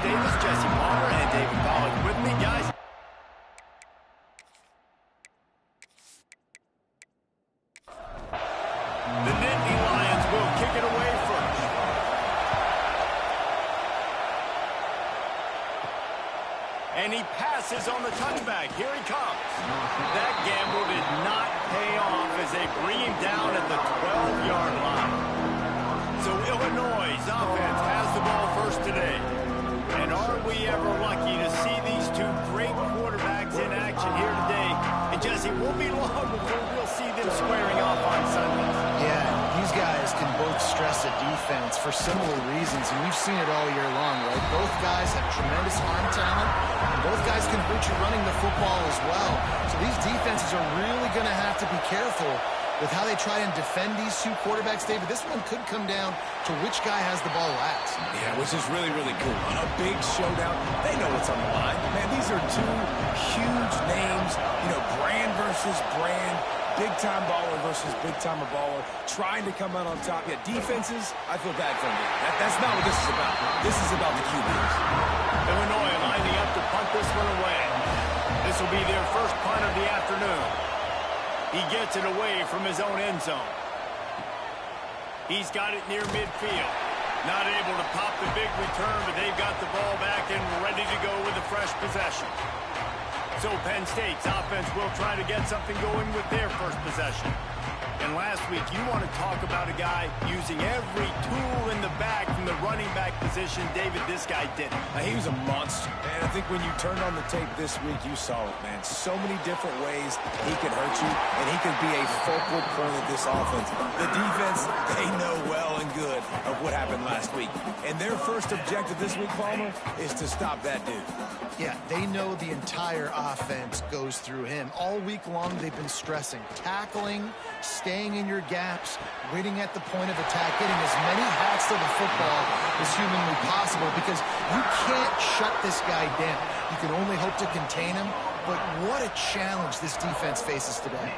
Davis, Jesse Palmer, and David Pollack with me, guys. The Nittany Lions will kick it away first. And he passes on the touchback. Here he comes. That gamble did not pay off as they bring him down at the 12-yard line. So Illinois' offense has the ball first today. And are we ever lucky to see these two great quarterbacks in action here today? And Jesse, won't be long before we'll see them squaring off on Sunday. Yeah, these guys can both stress a defense for similar reasons, and we've seen it all year long, right? Both guys have tremendous arm talent, and both guys can hurt you running the football as well. So these defenses are really going to have to be careful with how they try and defend these two quarterbacks, David. This one could come down to which guy has the ball last. Yeah, which is really, really cool. A big showdown. They know what's on the line. Man, these are two huge names. You know, brand versus brand. Big-time baller versus big-timer baller. Trying to come out on top. Yeah, defenses, I feel bad for them. That's not what this is about. This is about the QBs. Illinois lining up to punt this one away. This will be their first punt of the afternoon. He gets it away from his own end zone. He's got it near midfield. Not able to pop the big return, but they've got the ball back and ready to go with a fresh possession. So Penn State's offense will try to get something going with their first possession. And last week, you want to talk about a guy using every tool in the bag from the running back position. David, this guy did it. He was a monster. And I think when you turned on the tape this week, you saw it, man. So many different ways he could hurt you, and he could be a focal point of this offense. The defense, they know well and good of what happened last week. And their first objective this week, Palmer, is to stop that dude. Yeah, they know the entire offense goes through him. All week long, they've been stressing tackling, staying in your gaps, waiting at the point of attack, getting as many hats to the football as humanly possible, because you can't shut this guy down. You can only hope to contain him, but what a challenge this defense faces today.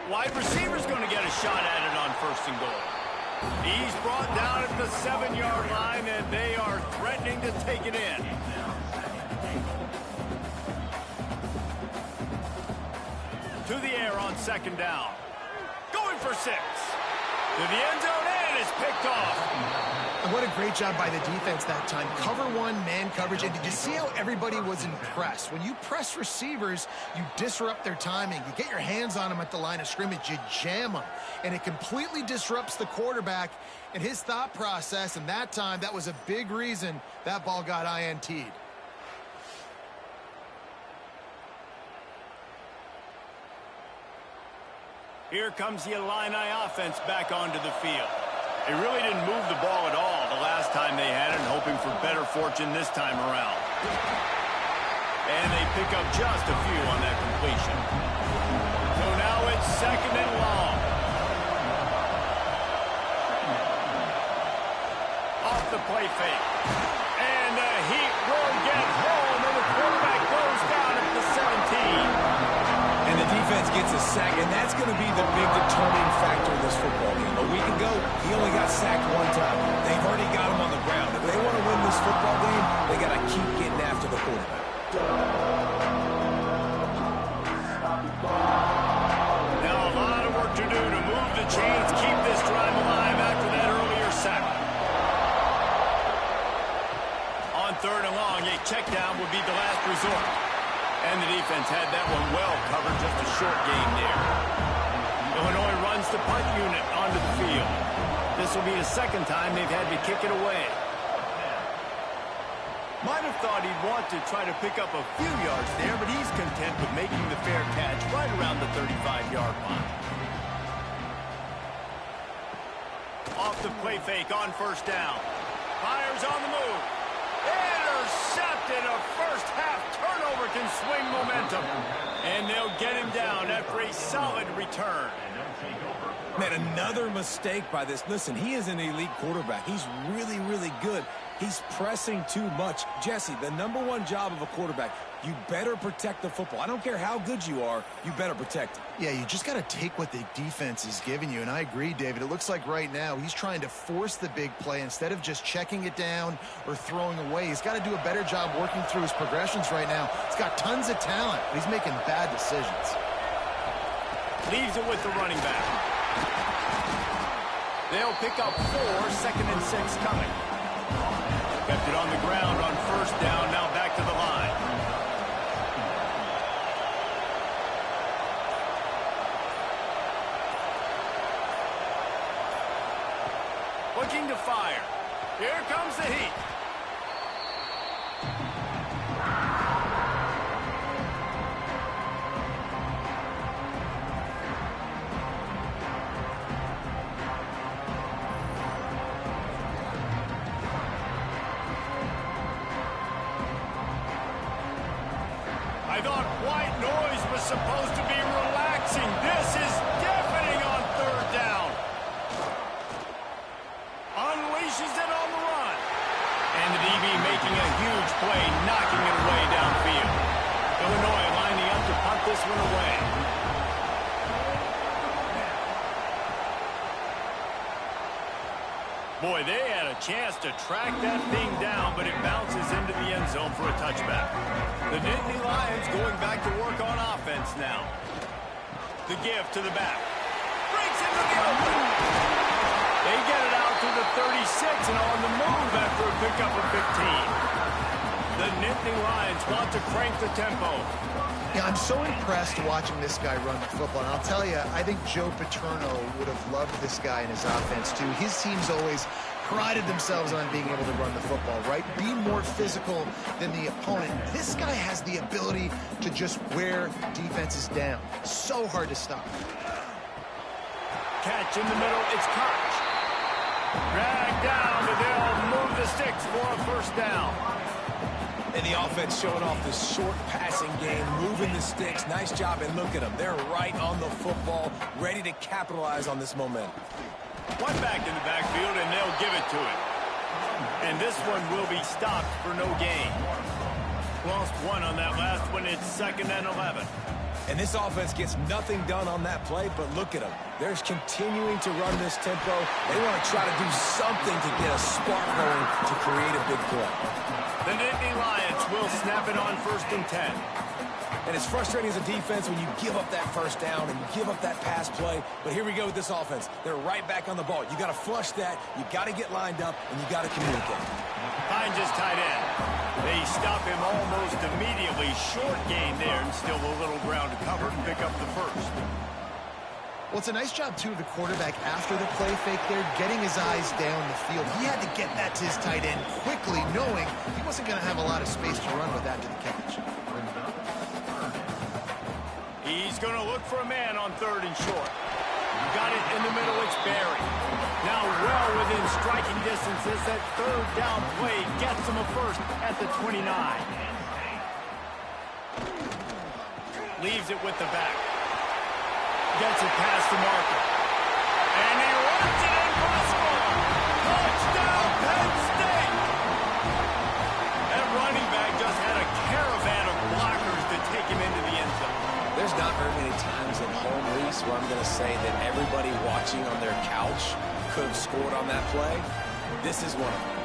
Wide receiver's going to get a shot at it on first and goal. He's brought down at the 7-yard line, and they are threatening to take it in. To the air on second down. Going for 6. To the end zone, and it's picked off. And what a great job by the defense that time. Cover one, man coverage. And did you see how everybody was impressed? When you press receivers, you disrupt their timing. You get your hands on them at the line of scrimmage. You jam them. And it completely disrupts the quarterback and his thought process. And that time, that was a big reason that ball got INT'd. Here comes the Illini offense back onto the field. They really didn't move the ball at all the last time they had it, hoping for better fortune this time around. And they pick up just a few on that completion. So now it's second and long. Off the play fake. And the Heat will get home, and the quarterback goes down at the 17. And the defense gets a sack, and that's going to be the big determining factor in this football game. A week ago, he only got sacked one time. They've already got him on the ground. If they want to win this football game, they got to keep getting after the quarterback. Now a lot of work to do to move the chains, keep this drive alive after that earlier sack. On third and long, a check down would be the last resort. And the defense had that one well covered, just a short gain there. Illinois runs the punt unit onto the field. This will be the second time they've had to kick it away. Might have thought he'd want to try to pick up a few yards there, but he's content with making the fair catch right around the 35-yard line. Off the play fake on first down. Fires on the move. Intercepted. A first-half turnover can swing momentum. And they'll get him down after a solid return. Man, another mistake by this. Listen, he is an elite quarterback. He's really, really good. He's pressing too much. Jesse, the #1 job of a quarterback, you better protect the football. I don't care how good you are, you better protect it. Yeah, you just got to take what the defense is giving you, and I agree, David. It looks like right now he's trying to force the big play instead of just checking it down or throwing away. He's got to do a better job working through his progressions right now. He's got tons of talent, but he's making bad decisions. Leaves it with the running back. They'll pick up 4, 2nd and 6 coming. Kept it on the ground on 1st down, now back to the line. Looking to fire. Here comes the heat. I thought white noise was supposed to be relaxing. This is deafening on 3rd down. Unleashes it on the run. And the DB making a huge play, knocking it away downfield. Illinois lining up to punt this one away. Boy, they had a chance to track that thing down, but it bounces into the end zone for a touchback. The Nittany Lions going back to work on offense now. The give to the back. Breaks into the open. They get it out to the 36 and on the move after a pickup of 15. The Nittany Lions want to crank the tempo. Yeah, I'm so impressed watching this guy run the football. And I'll tell you, I think Joe Paterno would have loved this guy in his offense, too. His teams always prided themselves on being able to run the football, right? Be more physical than the opponent. This guy has the ability to just wear defenses down. So hard to stop. Catch in the middle, it's Koch. Drag down, and they'll move the sticks for a 1st down. And the offense showing off the short passing game, moving the sticks. Nice job, and look at them. They're right on the football, ready to capitalize on this momentum. One back in the backfield, and they'll give it to him. And this one will be stopped for no gain. Lost 1 on that last one. It's 2nd and 11. And this offense gets nothing done on that play, but look at them. They're continuing to run this tempo. They want to try to do something to get a spark going to create a big play. The Nittany Lions will snap it on 1st and 10. And it's frustrating as a defense when you give up that 1st down and you give up that pass play. But here we go with this offense. They're right back on the ball. You got to flush that. You got to get lined up, and you got to communicate. Finds his tight end. They stop him almost immediately. Short gain there, and still a little ground to cover and pick up the 1st. Well, it's a nice job, too, of the quarterback after the play fake there, getting his eyes down the field. He had to get that to his tight end quickly, knowing he wasn't going to have a lot of space to run with that to the catch. He's going to look for a man on 3rd and short. Got it in the middle, it's Barry. Now well within striking distances. That 3rd down play gets him a 1st at the 29. Leaves it with the back. Gets it past the marker. And he runs it impossible. Touchdown, Penn State. That running back just had a caravan of blockers to take him into the end zone. There's not very many times in home lease where I'm going to say that everybody watching on their couch could have scored on that play. This is one of them.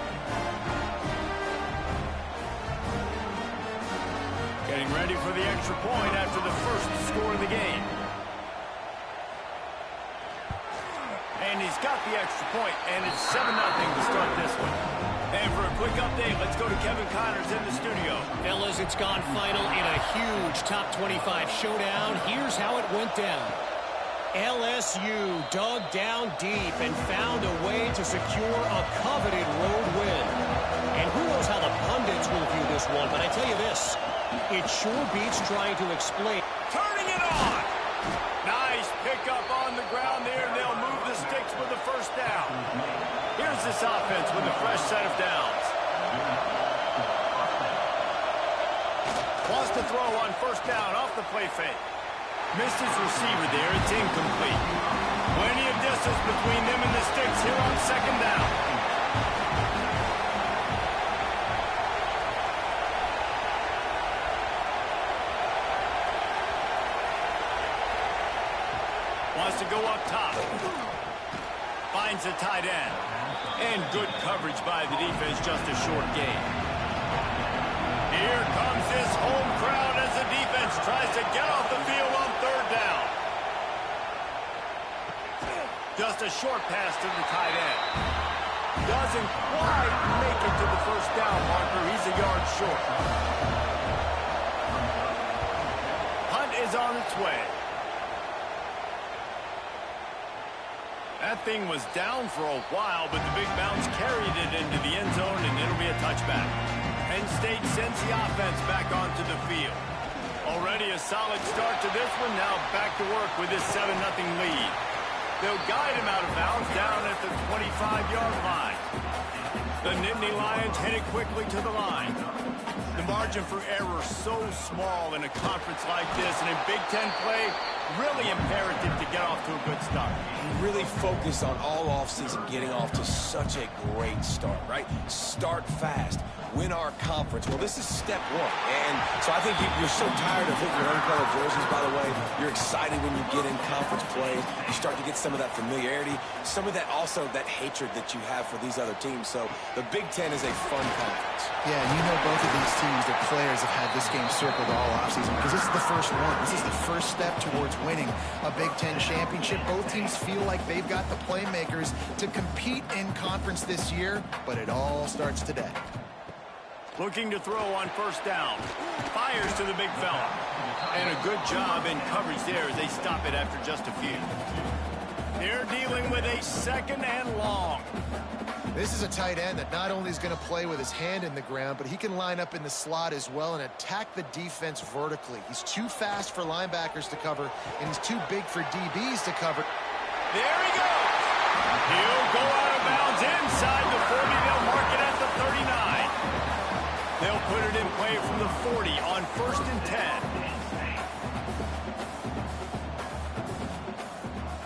Getting ready for the extra point after the 1st score of the game. And he's got the extra point, and it's 7-0 to start this one. And for a quick update, let's go to Kevin Connors in the studio. Fellas, it's gone final in a huge top 25 showdown. Here's how it went down. LSU dug down deep and found a way to secure a coveted road win. And who knows how the pundits will view this one, but I tell you this, it sure beats trying to explain. Turning it on! Nice pickup on the ground there, and they'll move the sticks with the 1st down. Here's this offense with a fresh set of downs. Wants to throw on 1st down off the play fake. Missed his receiver there. It's incomplete. Plenty of distance between them and the sticks here on 2nd down. to go up top. Finds the tight end. And good coverage by the defense, just a short gain. Here comes this home crowd as the defense tries to get off the field on third down. Just a short pass to the tight end. Doesn't quite make it to the first down marker. He's a yard short. Hunt is on its way. That thing was down for a while, but the big bounce carried it into the end zone, and it'll be a touchback. Penn State sends the offense back onto the field. Already a solid start to this one. Now back to work with this 7-0 lead. They'll guide him out of bounds down at the 25-yard line. The Nittany Lions head it quickly to the line. The margin for error so small in a conference like this, and in Big Ten play, really imperative to get off to a good start. We really focus on all offseason getting off to such a great start, right? Start fast. Win our conference. Well, this is step one. And so I think you're so tired of hitting your own color jerseys, by the way. You're excited when you get in conference play. You start to get some of that familiarity, some of that also that hatred that you have for these other teams. So the Big Ten is a fun conference. Yeah, you know both of these teams, their players have had this game circled all offseason because this is the first one. This is the first step towards winning a Big Ten championship. Both teams feel like they've got the playmakers to compete in conference this year, but it all starts today. Looking to throw on first down. Fires to the big fella. And a good job in coverage there as they stop it after just a few. They're dealing with a second and long. This is a tight end that not only is going to play with his hand in the ground, but he can line up in the slot as well and attack the defense vertically. He's too fast for linebackers to cover, and he's too big for DBs to cover. There he goes. He'll go out of bounds inside the 40. They'll mark it at the 39. They'll put it in play from the 40 on 1st and 10.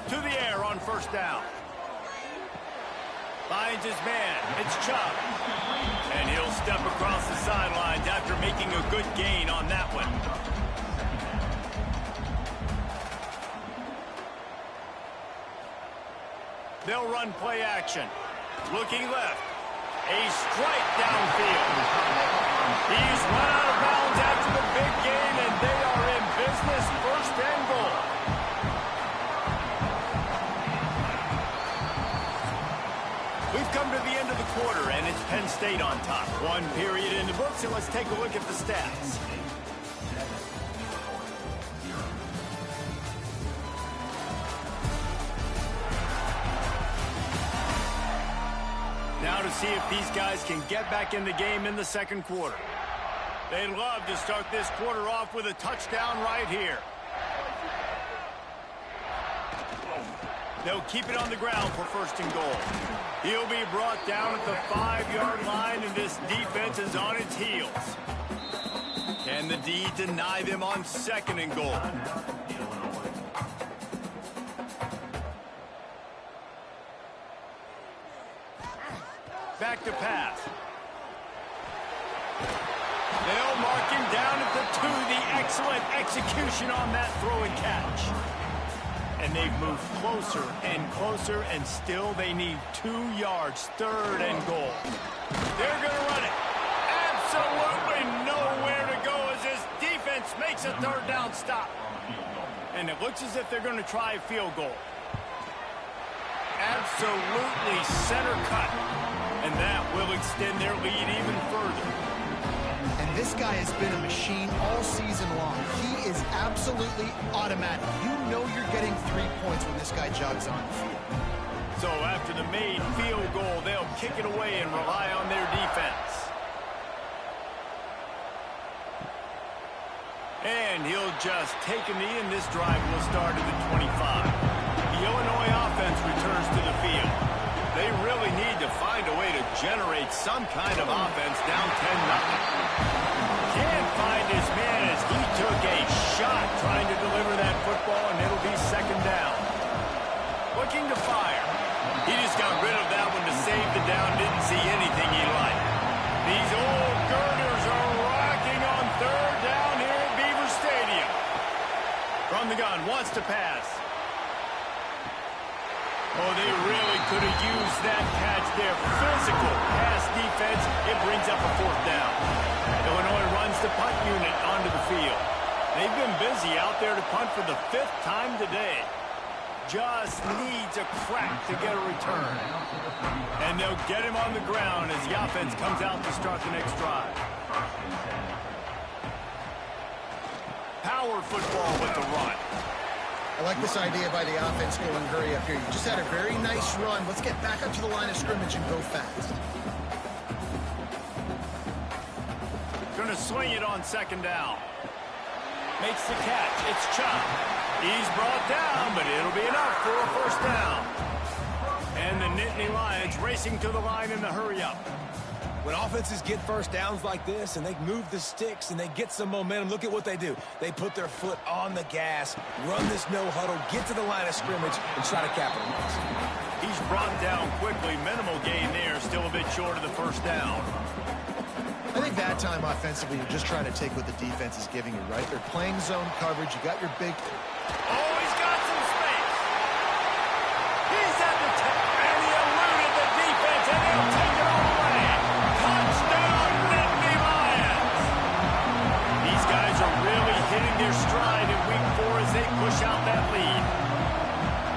To the air on first down. Finds his man. It's Chubb. And he'll step across the sidelines after making a good gain on that one. They'll run play action. Looking left. A strike downfield. He's run out of bounds after the big game, and they are in business. 1st and goal. We've come to the end of the quarter, and it's Penn State on top. One period in the books, and let's take a look at the stats. Now to see if these guys can get back in the game in the second quarter. They'd love to start this quarter off with a touchdown right here. They'll keep it on the ground for 1st and goal. He'll be brought down at the 5-yard line, and this defense is on its heels. Can the D deny them on 2nd and goal? Back to pass. They'll mark him down at the 2. The excellent execution on that throw and catch. And they've moved closer and closer, and still they need 2 yards. 3rd and goal. They're going to run it. Absolutely nowhere to go as this defense makes a 3rd down stop. And it looks as if they're going to try a field goal. Absolutely center cut. And that will extend their lead even further. And this guy has been a machine all season long. He is absolutely automatic. You know you're getting 3 points when this guy jogs on the field. So after the made field goal, they'll kick it away and rely on their defense. And he'll just take a knee, and this drive will start at the 25. The Illinois offense returns to the field. They really need to find a way to generate some kind of offense down 10-0. Can't find his man as he took a shot trying to deliver that football, and it'll be 2nd down. Looking to fire. He just got rid of that one to save the down. Didn't see anything he liked. These old girders are rocking on 3rd down here at Beaver Stadium. From the gun, wants to pass. Oh, they really could have used that catch there. Physical pass defense. It brings up a fourth down. Illinois runs the punt unit onto the field. They've been busy out there to punt for the 5th time today. Just needs a crack to get a return. And they'll get him on the ground as the offense comes out to start the next drive. Power football with the run. I like this idea by the offense going hurry up here. You just had a very nice run. Let's get back up to the line of scrimmage and go fast. Gonna swing it on 2nd down. Makes the catch. It's Chubb. He's brought down, but it'll be enough for a 1st down. And the Nittany Lions racing to the line in the hurry-up. When offenses get 1st downs like this and they move the sticks and they get some momentum, look at what they do. They put their foot on the gas, run this no huddle, get to the line of scrimmage, and try to capitalize. He's brought down quickly. Minimal gain there. Still a bit short of the 1st down. I think that time offensively, you're just trying to take what the defense is giving you, right? They're playing zone coverage. You got your big... Oh, he's got some space. He's at the 10, and he eluded the defense, and he'll take it all away. Touchdown, Nittany Lions. These guys are really hitting their stride in week 4 as they push out that lead.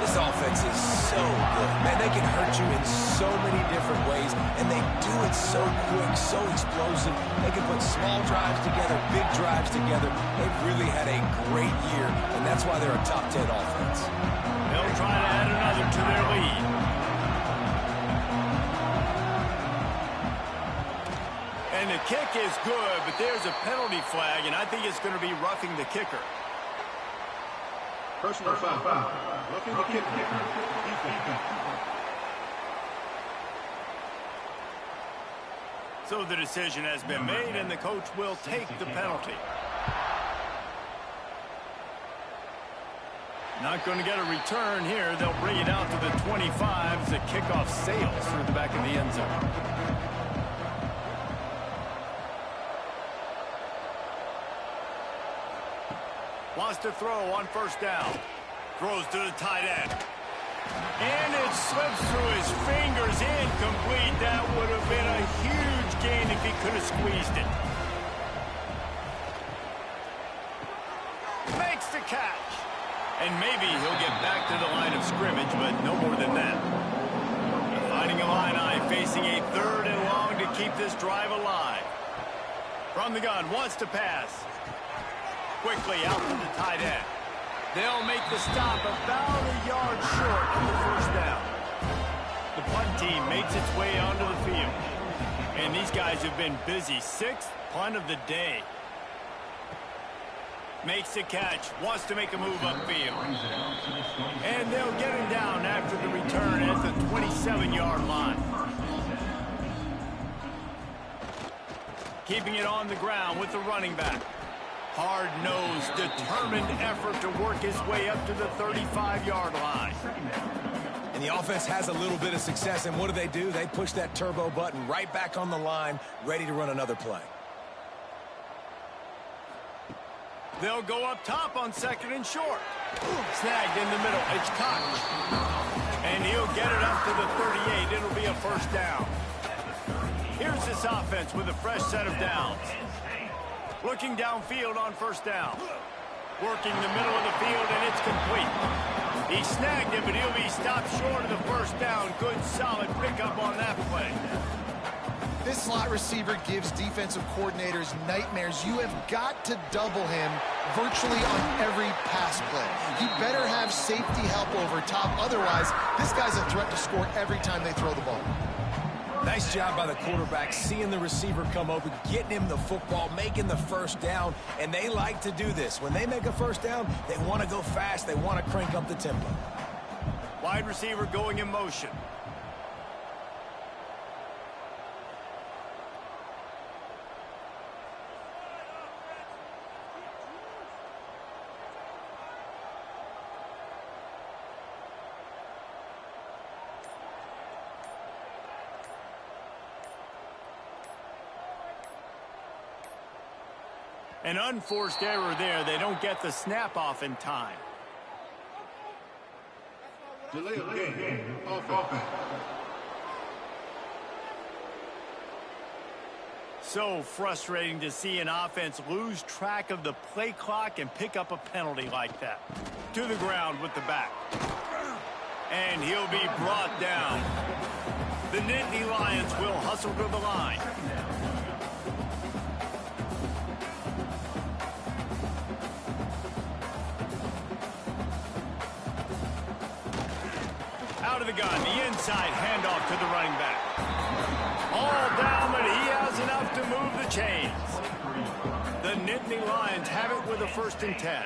This offense is so good. Man, they can hurt you in so many different ways, and they do it so quick, so explosive. They can put small drives together, big drives together. They've really had a great year, and that's why they're a top 10 offense. They'll try to add another to their lead. And the kick is good, but there's a penalty flag, and I think it's going to be roughing the kicker. Personal foul. Looking to kick. So the decision has been made, and the coach will take the penalty. Not going to get a return here. They'll bring it out to the 25 as the kickoff sails through the back of the end zone. Wants to throw on 1st down. Throws to the tight end. And it slips through his fingers. Incomplete. That would have been a huge gain if he could have squeezed it. Makes the catch. And maybe he'll get back to the line of scrimmage, but no more than that. Finding Illini facing a 3rd and long to keep this drive alive. From the gun, wants to pass. Quickly out to the tight end. They'll make the stop about a yard short of the 1st down. The punt team makes its way onto the field. And these guys have been busy. 6th punt of the day. Makes the catch. Wants to make a move upfield. And they'll get him down after the return at the 27-yard line. Keeping it on the ground with the running back. Hard-nosed, determined effort to work his way up to the 35-yard line. And the offense has a little bit of success, and what do? They push that turbo button right back on the line, ready to run another play. They'll go up top on 2nd and short. Snagged in the middle. It's caught. And he'll get it up to the 38. It'll be a 1st down. Here's this offense with a fresh set of downs. Looking downfield on 1st down. Working the middle of the field, and it's complete. He snagged it, but he'll be stopped short of the 1st down. Good, solid pickup on that play. This slot receiver gives defensive coordinators nightmares. You have got to double him virtually on every pass play. He better have safety help over top. Otherwise, this guy's a threat to score every time they throw the ball. Nice job by the quarterback, seeing the receiver come open, getting him the football, making the 1st down, and they like to do this. When they make a 1st down, they want to go fast. They want to crank up the tempo. Wide receiver going in motion. An unforced error there. They don't get the snap off in time. Delay of game. Offense. So frustrating to see an offense lose track of the play clock and pick up a penalty like that. To the ground with the back. And he'll be brought down. The Nittany Lions will hustle to the line. Out of the gun, the inside handoff to the running back. All down, but he has enough to move the chains. The Nittany Lions have it with a 1st and 10.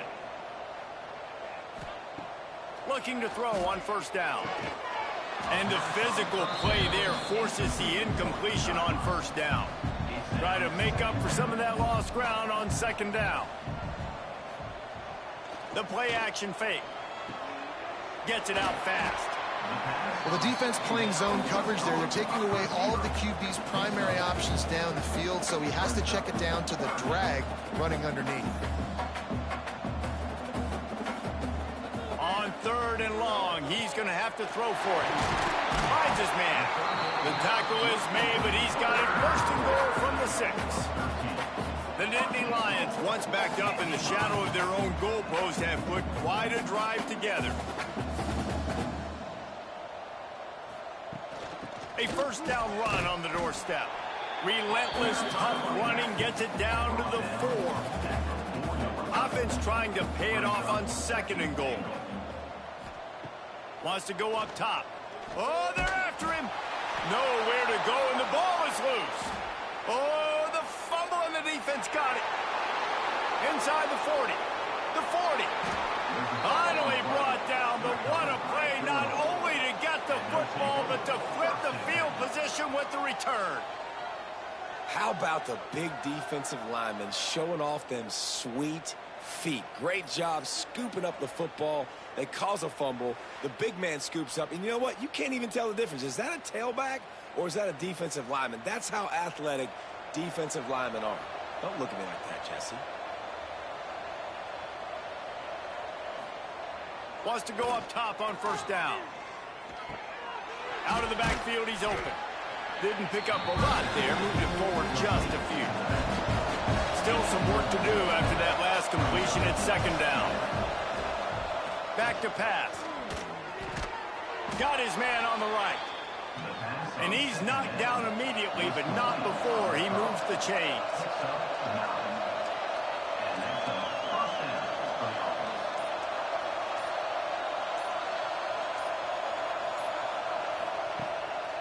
Looking to throw on 1st down. And the physical play there forces the incompletion on 1st down. Try to make up for some of that lost ground on 2nd down. The play action fake. Gets it out fast. Well, the defense playing zone coverage there. They're taking away all of the QB's primary options down the field, so he has to check it down to the drag running underneath. On 3rd and long, he's going to have to throw for it. Finds his man. The tackle is made, but he's got it 1st and goal from the 6. The Nittany Lions, once backed up in the shadow of their own goalpost, have put quite a drive together. A 1st down run on the doorstep. Relentless, tough running gets it down to the 4. Offense trying to pay it off on 2nd and goal. Wants to go up top. Oh, they're after him. Nowhere to go, and the ball is loose. Oh, the fumble, and the defense got it. Inside the 40. The 40. Finally brought down, but what a play, not only to get the football, but to flip the field position with the return. How about the big defensive linemen showing off them sweet feet? Great job scooping up the football. They cause a fumble. The big man scoops up. And you know what? You can't even tell the difference. Is that a tailback or is that a defensive lineman? That's how athletic defensive linemen are. Don't look at me like that, Jesse. Wants to go up top on 1st down. Out of the backfield, he's open. Didn't pick up a lot there. Moved it forward just a few. Still some work to do after that last completion at 2nd down. Back to pass. Got his man on the right. And he's knocked down immediately, but not before he moves the chains.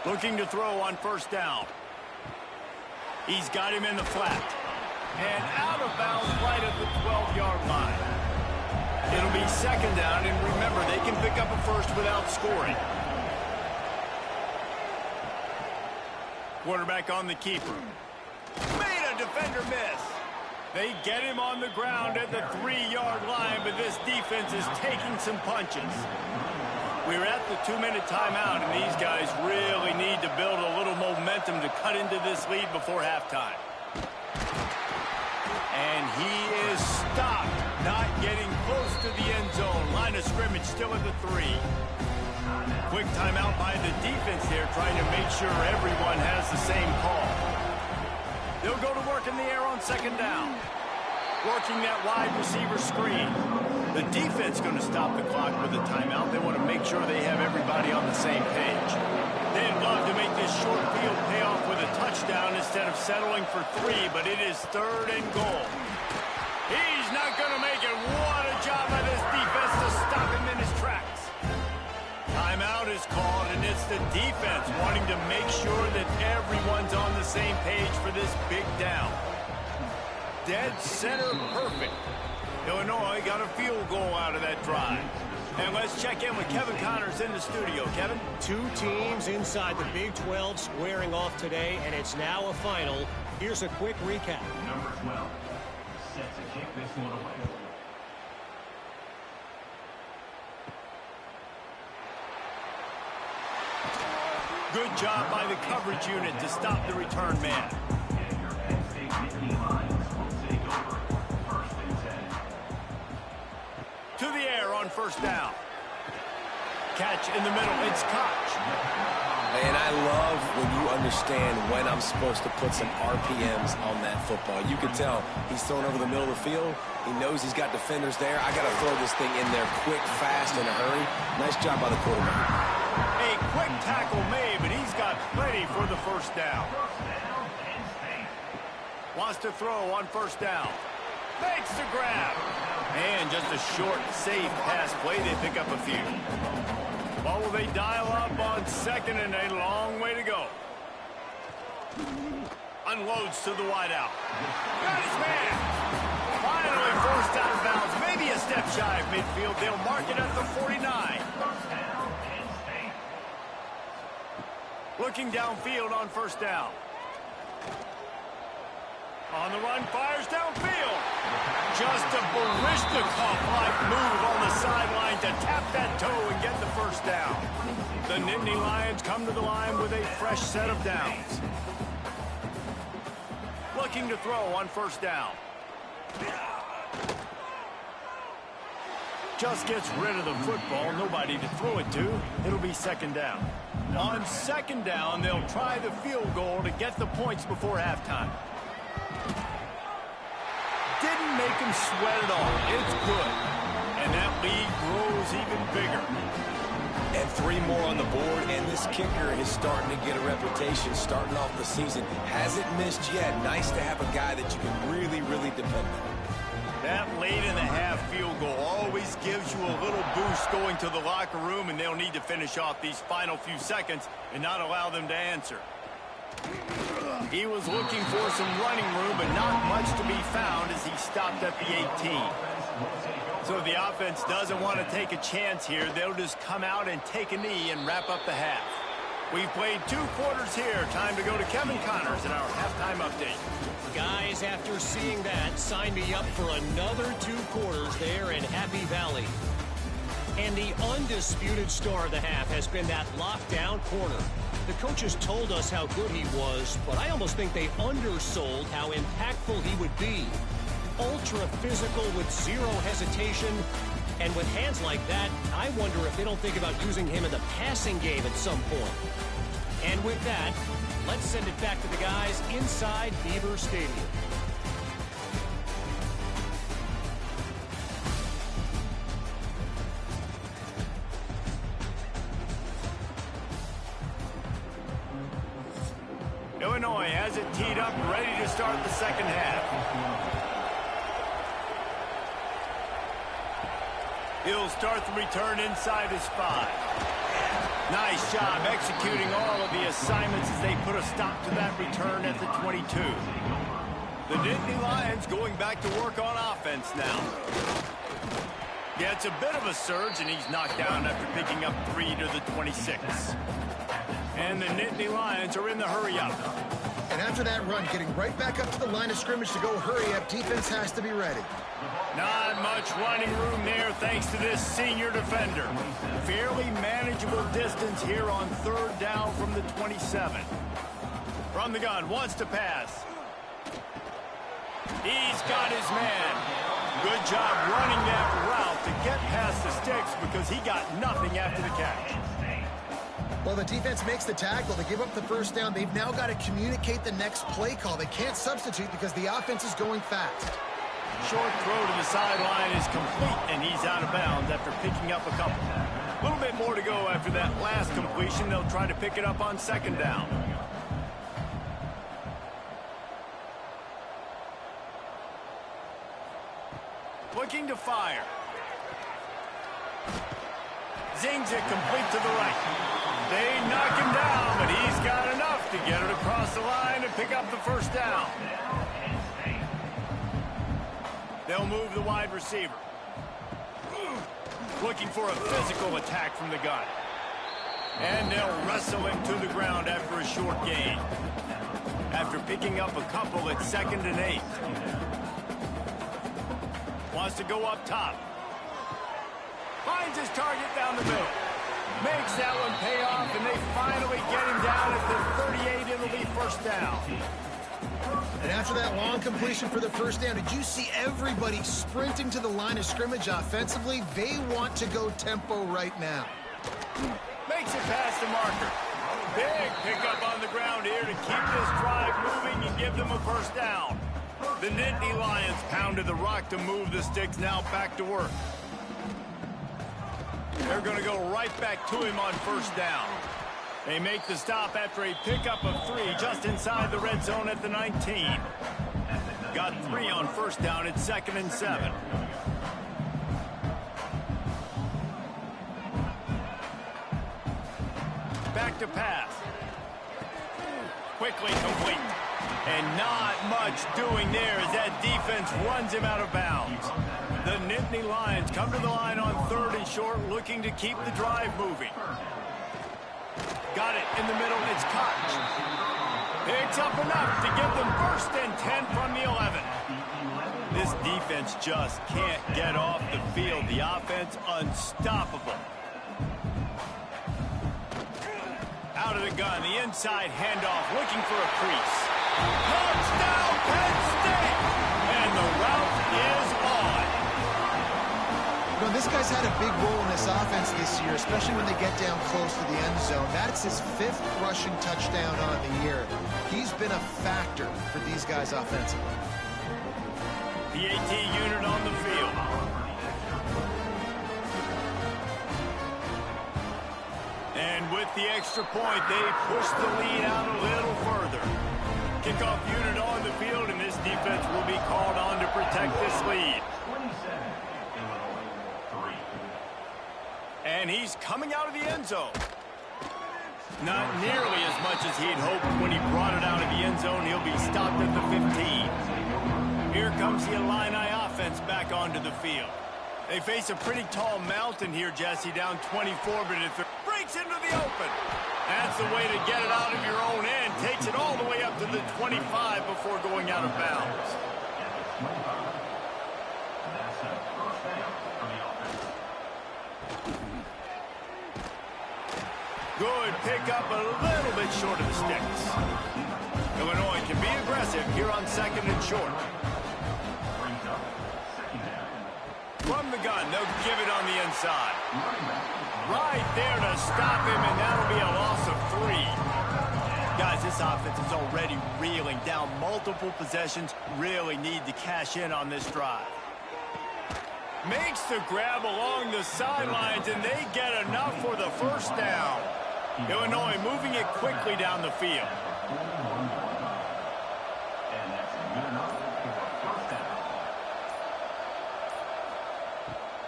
Looking to throw on 1st down. He's got him in the flat. And out of bounds right at the 12-yard line. It'll be 2nd down, and remember, they can pick up a 1st without scoring. Quarterback on the keeper. Made a defender miss. They get him on the ground at the 3-yard line, but this defense is taking some punches. We're at the 2-minute timeout, and these guys really need to build a little momentum to cut into this lead before halftime. And he is stopped, not getting close to the end zone. Line of scrimmage still at the 3. Quick timeout by the defense there, trying to make sure everyone has the same call. They'll go to work in the air on 2nd down. Working that wide receiver screen. The defense going to stop the clock with a timeout. They want to make sure they have everybody on the same page. They'd love to make this short field pay off with a touchdown instead of settling for 3, but it is 3rd and goal. He's not going to make it. What a job by this defense to stop him in his tracks. Timeout is called, and it's the defense wanting to make sure that everyone's on the same page for this big down. Dead center perfect. Illinois got a field goal out of that drive. And let's check in with Kevin Connors in the studio. Kevin? 2 teams inside the Big 12 squaring off today, and it's now a final. Here's a quick recap. Number 12. Set to kick this one away. Good job by the coverage unit to stop the return man. And your Penn State Nittany Lions will take over 1st and 10. To the air on 1st down. catch in the middle. It's caught. And I love when you understand when I'm supposed to put some RPMs on that football. You can tell he's thrown over the middle of the field. He knows he's got defenders there. I got to throw this thing in there quick, fast, in a hurry. Nice job by the quarterback. A quick tackle made, but he's got plenty for the first down. Wants to throw on first down. Makes the grab. And just a short, safe pass play. They pick up a few. What will they dial up on second and a long way to go? Unloads to the wideout. Got his man. Finally forced out of bounds. Maybe a step shy of midfield. They'll mark it at the 49. Looking downfield on first down. On the run, fires downfield. Just a Barishnikov-like move on the sideline to tap that toe and get the first down. The Nittany Lions come to the line with a fresh set of downs. Looking to throw on first down. Just gets rid of the football. Nobody to throw it to. It'll be second down. On second down, they'll try the field goal to get the points before halftime. Didn't make him sweat at all. It's good. And that lead grows even bigger. And 3 more on the board, and this kicker is starting to get a reputation starting off the season. Hasn't missed yet. Nice to have a guy that you can really, really depend on. That late in the half field goal always gives you a little boost going to the locker room, and they'll need to finish off these final few seconds and not allow them to answer. He was looking for some running room, but not much to be found as he stopped at the 18. So if the offense doesn't want to take a chance here, they'll just come out and take a knee and wrap up the half. We've played 2 quarters here. Time to go to Kevin Connors in our halftime update. Guys, after seeing that, sign me up for another 2 quarters there in Happy Valley. And the undisputed star of the half has been that lockdown corner. The coaches told us how good he was, but I almost think they undersold how impactful he would be. Ultra physical with 0 hesitation. And with hands like that, I wonder if they don't think about using him in the passing game at some point. And with that, let's send it back to the guys inside Beaver Stadium. Illinois has it teed up, ready to start the second half. He'll start the return inside his 5. Nice job executing all of the assignments as they put a stop to that return at the 22. The Nittany Lions going back to work on offense now. Yeah, it's a bit of a surge, and he's knocked down after picking up 3 to the 26. And the Nittany Lions are in the hurry-up. And after that run, getting right back up to the line of scrimmage to go hurry-up, defense has to be ready. Not much running room there thanks to this senior defender. Fairly manageable distance here on third down from the 27. From the gun, wants to pass. He's got his man. Good job running that route to get past the sticks because he got nothing after the catch. Well, the defense makes the tackle. They give up the first down. They've now got to communicate the next play call. They can't substitute because the offense is going fast. Short throw to the sideline is complete, and he's out of bounds after picking up a couple. A little bit more to go after that last completion. They'll try to pick it up on second down. Looking to fire. Zings it complete to the right. They knock him down, but he's got enough to get it across the line and pick up the first down. They'll move the wide receiver. Looking for a physical attack from the gun. And they'll wrestle him to the ground after a short gain. After picking up a couple at 2nd and 8. Wants to go up top. Finds his target down the middle. Makes that one pay off, and they finally get him down at the 38. It'll be first down. And after that long completion for the first down, did you see everybody sprinting to the line of scrimmage offensively? They want to go tempo right now. Makes it past the marker. Big pickup on the ground here to keep this drive moving and give them a first down. The Nittany Lions pounded the rock to move the sticks, now back to work. They're going to go right back to him on first down. They make the stop after a pickup of 3 just inside the red zone at the 19. Got 3 on first down at 2nd and 7. Back to pass. Quickly complete. And not much doing there as that defense runs him out of bounds. The Nittany Lions come to the line on 3rd and short, looking to keep the drive moving. Got it in the middle. It's caught. Picks up enough to give them 1st and 10 from the 11. This defense just can't get off the field. The offense unstoppable. Out of the gun, the inside handoff, looking for a crease. Touchdown, Penn State! And the route is on. You know, this guy's had a big role in this offense this year, especially when they get down close to the end zone. That's his 5th rushing touchdown on the year. He's been a factor for these guys offensively. The AT unit on the field. And with the extra point, they push the lead out a little further. Kickoff unit on the field, and this defense will be called on to protect this lead. And he's coming out of the end zone. Not nearly as much as he'd hoped when he brought it out of the end zone. He'll be stopped at the 15. Here comes the Illini offense back onto the field. They face a pretty tall mountain here, Jesse, down 24, but if it breaks into the open, that's the way to get it out of your own end. Takes it all the way up to the 25 before going out of bounds. Good pickup, a little bit short of the sticks. Illinois can be aggressive here on 2nd and short. From the gun, they'll give it on the inside. Right there to stop him, and that'll be a loss of 3. Guys, this offense is already reeling down multiple possessions. Really need to cash in on this drive. Makes the grab along the sidelines, and they get enough for the first down. Illinois moving it quickly down the field.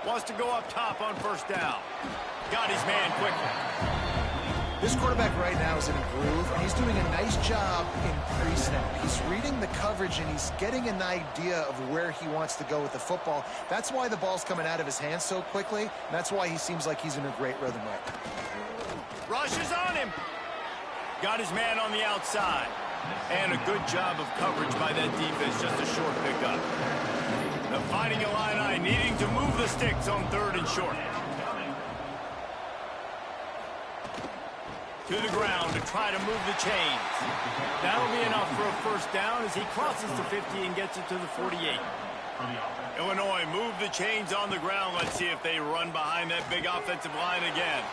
Wants to go up top on first down. Got his man quickly. This quarterback right now is in a groove, and he's doing a nice job in pre-snap. He's reading the coverage, and he's getting an idea of where he wants to go with the football. That's why the ball's coming out of his hands so quickly, and that's why he seems like he's in a great rhythm right now. Rushes on him. Got his man on the outside. And a good job of coverage by that defense, just a short pickup. The Fighting Illini needing to move the sticks on 3rd and short. To the ground to try to move the chains. That'll be enough for a first down as he crosses the 50 and gets it to the 48. Illinois move the chains on the ground. Let's see if they run behind that big offensive line again.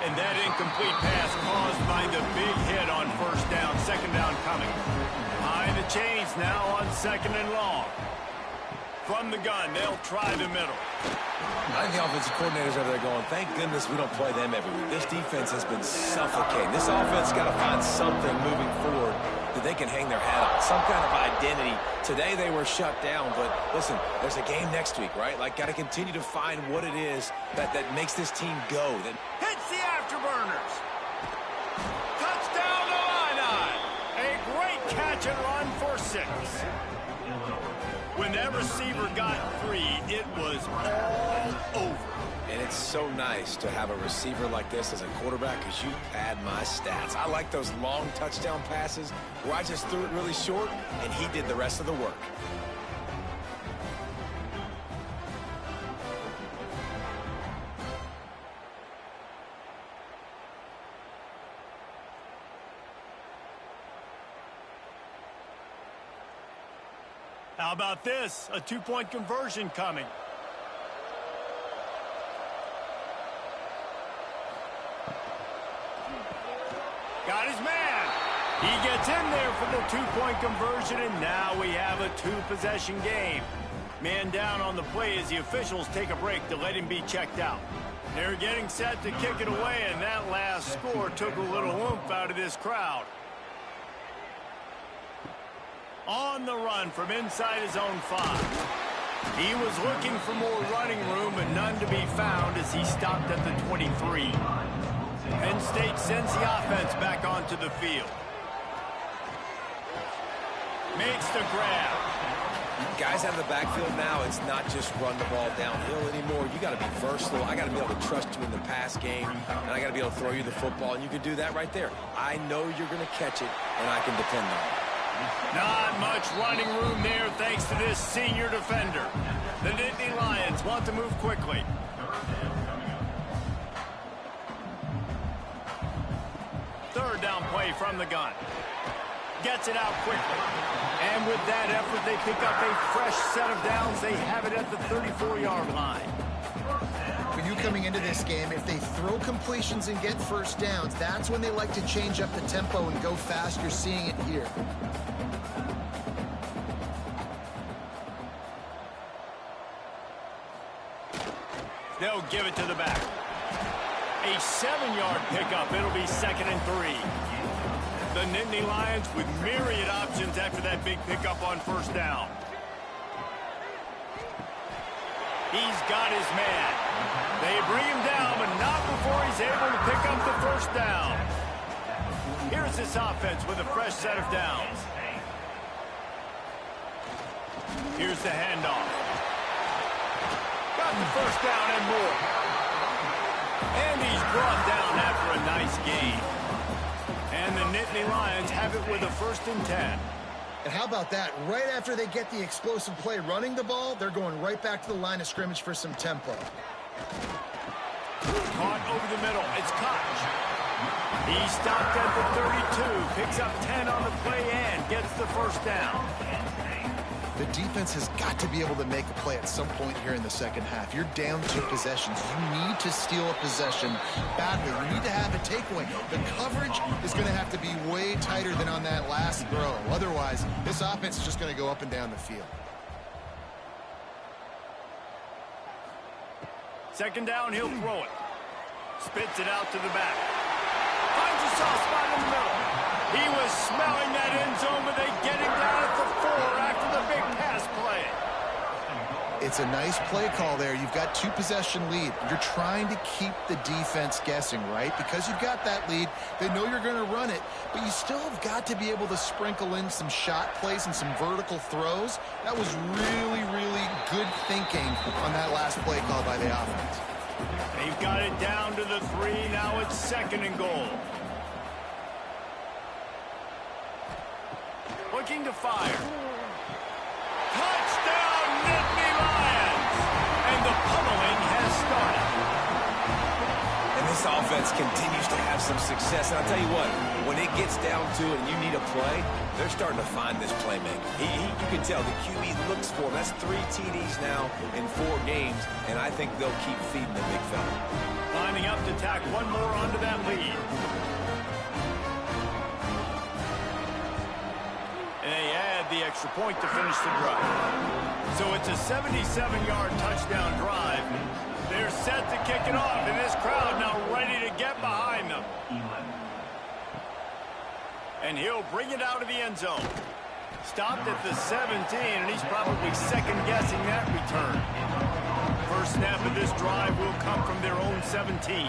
And that incomplete pass caused by the big hit on first down. 2nd down coming. Behind the chains now on 2nd and long. From the gun, they'll try the middle. I think the offensive coordinators over there going, thank goodness we don't play them every week. This defense has been suffocating. This offense got to find something moving forward that they can hang their hat on, some kind of identity. Today they were shut down, but listen, there's a game next week, right? Like, got to continue to find what it is that makes this team go. That hits the afterburners. Touchdown Illini. A great catch and run for 6. When that receiver got 3, it was all over. And it's so nice to have a receiver like this as a quarterback because you pad my stats. I like those long touchdown passes where I just threw it really short and he did the rest of the work. How about this? A 2-point conversion coming. Got his man. He gets in there for the two-point conversion, and now we have a two-possession game. Man down on the play as the officials take a break to let him be checked out. They're getting set to kick it away, and that last score took a little oomph out of this crowd. On the run from inside his own 5. He was looking for more running room, but none to be found as he stopped at the 23. Penn State sends the offense back onto the field. Makes the grab. Guys out of the backfield now, it's not just run the ball downhill anymore. You got to be versatile. I got to be able to trust you in the pass game, and I got to be able to throw you the football, and you can do that right there. I know you're going to catch it, and I can depend on it. Not much running room there thanks to this senior defender. The Nittany Lions want to move quickly. Third down play from the gun. Gets it out quickly. And with that effort, they pick up a fresh set of downs. They have it at the 34-yard line. For you coming into this game, if they throw completions and get first downs, that's when they like to change up the tempo and go fast. You're seeing it here. They'll give it to the back. A 7-yard pickup. It'll be 2nd and 3. The Nittany Lions with myriad options after that big pickup on first down. He's got his man. They bring him down, but not before he's able to pick up the first down. Here's this offense with a fresh set of downs. Here's the handoff. Got the first down and more. And he's brought down after a nice gain. And the Nittany Lions have it with a 1st and 10. And how about that? Right after they get the explosive play running the ball, they're going right back to the line of scrimmage for some tempo. Caught over the middle. It's Koch. He stopped at the 32, picks up 10 on the play and gets the first down. The defense has got to be able to make a play at some point here in the second half. You're down 2 possessions. You need to steal a possession badly. You need to have a takeaway. The coverage is going to have to be way tighter than on that last throw. Otherwise, this offense is just going to go up and down the field. Second down, he'll throw it. Spits it out to the back. Finds a soft spot in the middle. He was smelling that end zone, but they get him down at the 4 after the big pass play. It's a nice play call there. You've got 2-possession lead. You're trying to keep the defense guessing, right? Because you've got that lead, they know you're going to run it, but you still have got to be able to sprinkle in some shot plays and some vertical throws. That was really, really good thinking on that last play call by the offense. They've got it down to the 3. Now it's 2nd and goal. Looking to fire. Touchdown, Nittany Lions! And the pummeling has started. And this offense continues to have some success. And I'll tell you what, when it gets down to it and you need a play, they're starting to find this playmaker. You can tell the QB looks for him. That's 3 TDs now in 4 games, and I think they'll keep feeding the big fella. Lining up to tack one more onto that lead. And they add the extra point to finish the drive. So it's a 77-yard touchdown drive. They're set to kick it off, and this crowd now ready to get behind them. And he'll bring it out of the end zone. Stopped at the 17, and he's probably second-guessing that return. First snap of this drive will come from their own 17.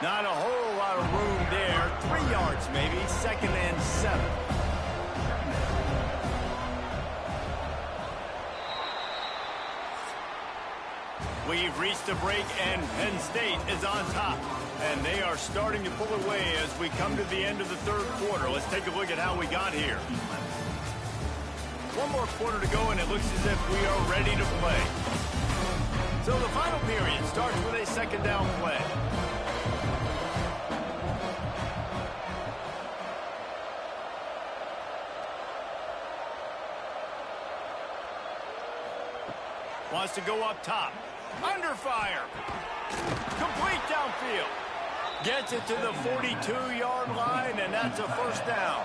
Not a whole lot of room there. 3 yards maybe. 2nd and 7. We've reached a break, and Penn State is on top. And they are starting to pull away as we come to the end of the 3rd quarter. Let's take a look at how we got here. One more quarter to go, and it looks as if we are ready to play. So the final period starts with a 2nd down play. Wants to go up top. Under fire. Complete downfield. Gets it to the 42-yard line, and that's a first down.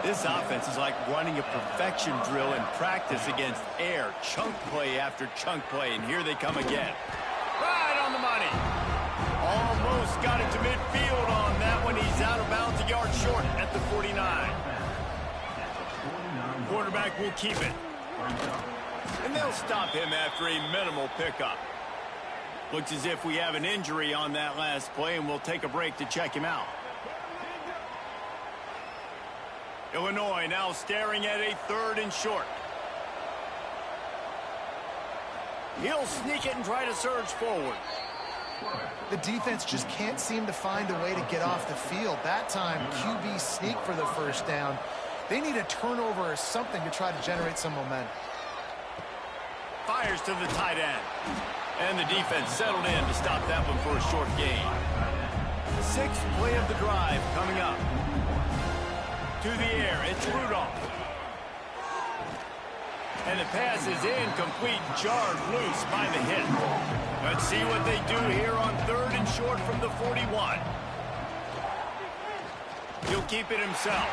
This offense is like running a perfection drill in practice against air. Chunk play after chunk play, and here they come again. Right on the money. Almost got it to midfield on that one. He's out of bounds a yard short at the 49. Quarterback will keep it. And they'll stop him after a minimal pickup. Looks as if we have an injury on that last play, and we'll take a break to check him out. Illinois now staring at a 3rd and short. He'll sneak it and try to surge forward. The defense just can't seem to find a way to get off the field. That time, QB sneak for the first down. They need a turnover or something to try to generate some momentum. Fires to the tight end. And the defense settled in to stop that one for a short gain. 6th play of the drive coming up. To the air, it's Rudolph. And the pass is incomplete, jarred loose by the hit. Let's see what they do here on 3rd and short from the 41. He'll keep it himself.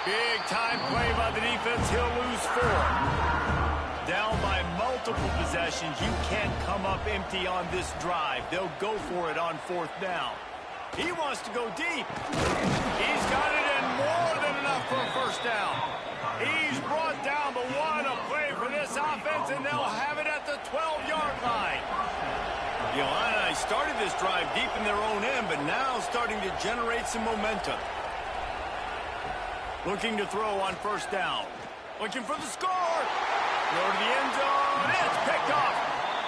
Big time play by the defense. He'll lose 4. Down by multiple possessions. You can't come up empty on this drive. They'll go for it on 4th down. He wants to go deep. He's got it in more than enough for a first down. He's brought down, but what a play for this offense, and they'll have it at the 12-yard line. The Illini started this drive deep in their own end, but now starting to generate some momentum. Looking to throw on first down. Looking for the score. Throw to the end zone. It's picked off.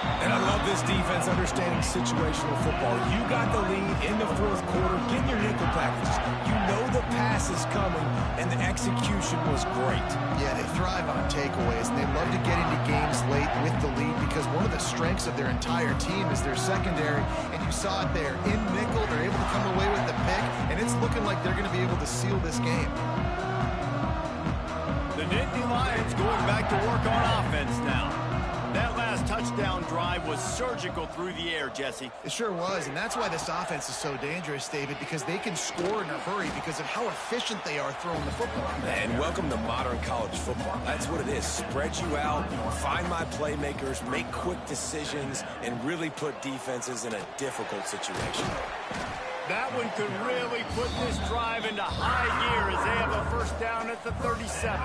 And I love this defense understanding situational football. You got the lead in the 4th quarter. Get your nickel packages. You know the pass is coming, and the execution was great. Yeah, they thrive on takeaways, and they love to get into games late with the lead because one of the strengths of their entire team is their secondary, and you saw it there. In nickel, they're able to come away with the pick, and it's looking like they're going to be able to seal this game. The Nittany Lions going back to work on offense now. That last touchdown drive was surgical through the air, Jesse. It sure was, and that's why this offense is so dangerous, David, because they can score in a hurry because of how efficient they are throwing the football. And welcome to modern college football. That's what it is. Spread you out, find my playmakers, make quick decisions, and really put defenses in a difficult situation. That one could really put this drive into high gear as they have a first down at the 37.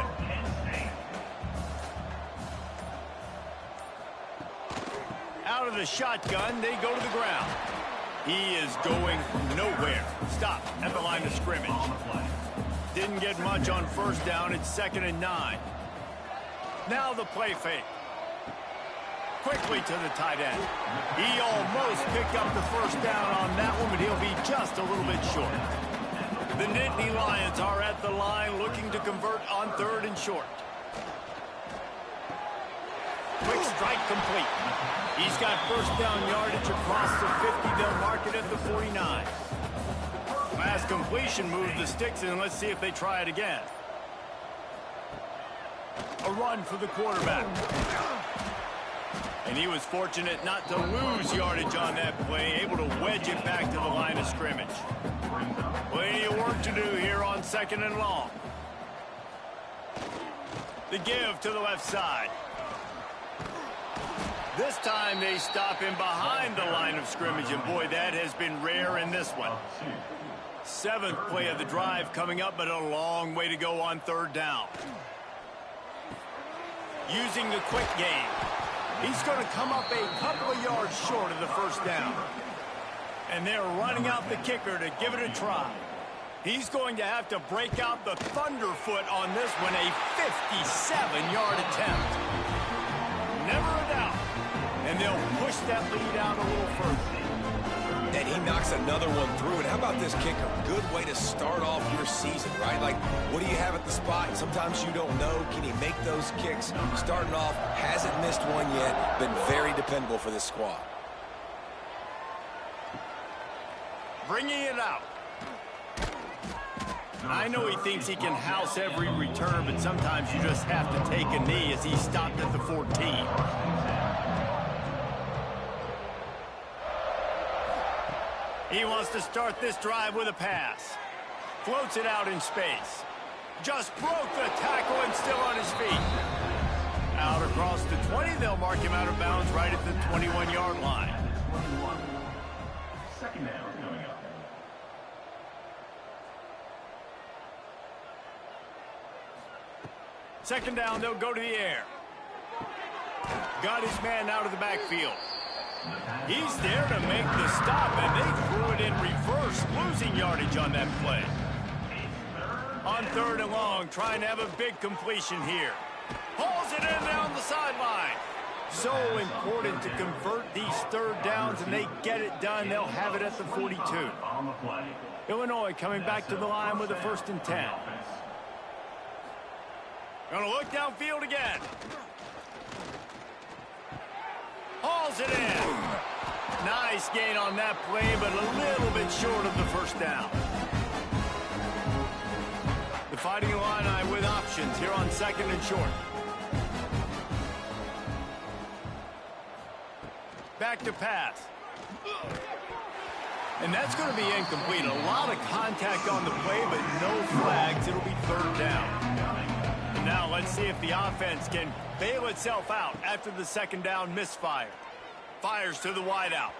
Out of the shotgun, they go to the ground. He is going nowhere. Stop at the line of scrimmage. Didn't get much on first down. It's 2nd and 9. Now the play fake. Quickly to the tight end. He almost picked up the first down on that one, but he'll be just a little bit short. The Nittany Lions are at the line looking to convert on 3rd and short. Quick strike complete. He's got first down yardage across the 50. They'll mark it at the 49. Last completion moved the sticks in. Let's see if they try it again. A run for the quarterback. And he was fortunate not to lose yardage on that play, able to wedge it back to the line of scrimmage. Plenty of work to do here on 2nd and long. The give to the left side. This time they stop him behind the line of scrimmage, and boy, that has been rare in this one. 7th play of the drive coming up, but a long way to go on 3rd down. Using the quick game. He's going to come up a couple of yards short of the first down. And they're running out the kicker to give it a try. He's going to have to break out the thunderfoot on this one, a 57-yard attempt. Never a doubt. And they'll push that lead out a little further. And he knocks another one through. And how about this kicker? Good way to start off your season, right? Like, what do you have at the spot? Sometimes you don't know. Can he make those kicks? Starting off, hasn't missed one yet. Been very dependable for this squad. Bringing it out. I know he thinks he can house every return, but sometimes you just have to take a knee as he stopped at the 14. He wants to start this drive with a pass. Floats it out in space. Just broke the tackle and still on his feet. Out across the 20, they'll mark him out of bounds right at the 21-yard line. 21. Second down coming up. Second down, they'll go to the air. Got his man out of the backfield. He's there to make the stop, and they threw it in reverse, losing yardage on that play. On third and long, trying to have a big completion here. Hauls it in down the sideline. So important to convert these third downs, and they get it done. They'll have it at the 42. Illinois coming back to the line with a 1st and 10. Gonna look downfield again. Hauls it in. Nice gain on that play, but a little bit short of the 1st down. The Fighting Illini with options here on 2nd and short. Back to pass. And that's going to be incomplete. A lot of contact on the play, but no flags. It'll be 3rd down. And now let's see if the offense can bail itself out after the 2nd down misfire. Fires to the wideout.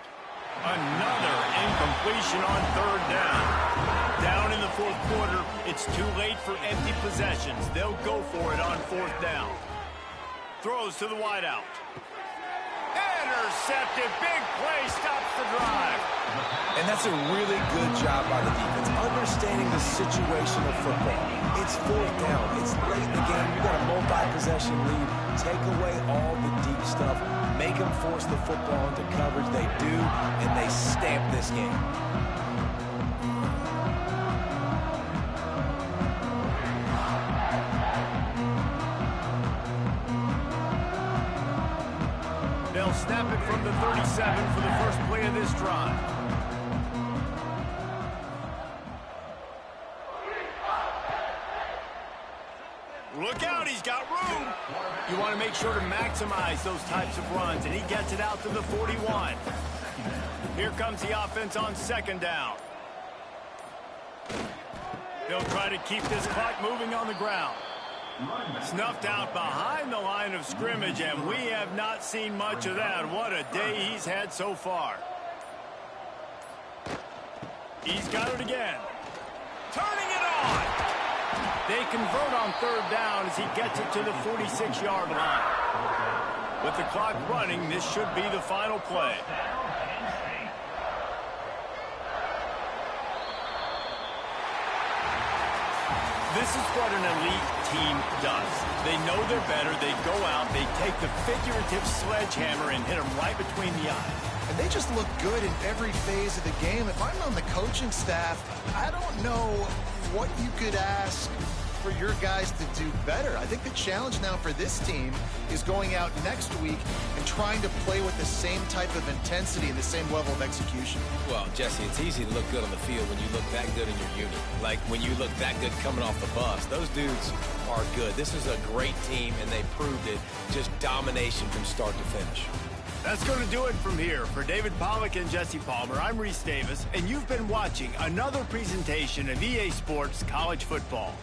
Another incompletion on 3rd down. Down in the 4th quarter, it's too late for empty possessions. They'll go for it on 4th down. Throws to the wideout. Intercepted. Big play stops the drive. And that's a really good job by the defense, understanding the situation of football. It's 4th down. It's late in the game. You got a multi-possession lead. Take away all the deep stuff. Make them force the football into coverage. They do, and they stamp this game. They'll snap it from the 37 for the first play of this drive. Look out, he's got room. You want to make sure to maximize those types of runs, and he gets it out to the 41. Here comes the offense on 2nd down. They'll try to keep this clock moving on the ground. Snuffed out behind the line of scrimmage, and we have not seen much of that. What a day he's had so far. He's got it again. Turning it on. They convert on 3rd down as he gets it to the 46-yard line. With the clock running, this should be the final play. This is what an elite team does. They know they're better. They go out. They take the figurative sledgehammer and hit them right between the eyes. And they just look good in every phase of the game. If I'm on the coaching staff, I don't know what you could ask for your guys to do better. I think the challenge now for this team is going out next week and trying to play with the same type of intensity and the same level of execution. Well, Jesse, it's easy to look good on the field when you look that good in your unit. Like when you look that good coming off the bus. Those dudes are good. This is a great team, and they proved it. Just domination from start to finish. That's going to do it from here. For David Pollack and Jesse Palmer, I'm Reese Davis, and you've been watching another presentation of EA Sports College Football.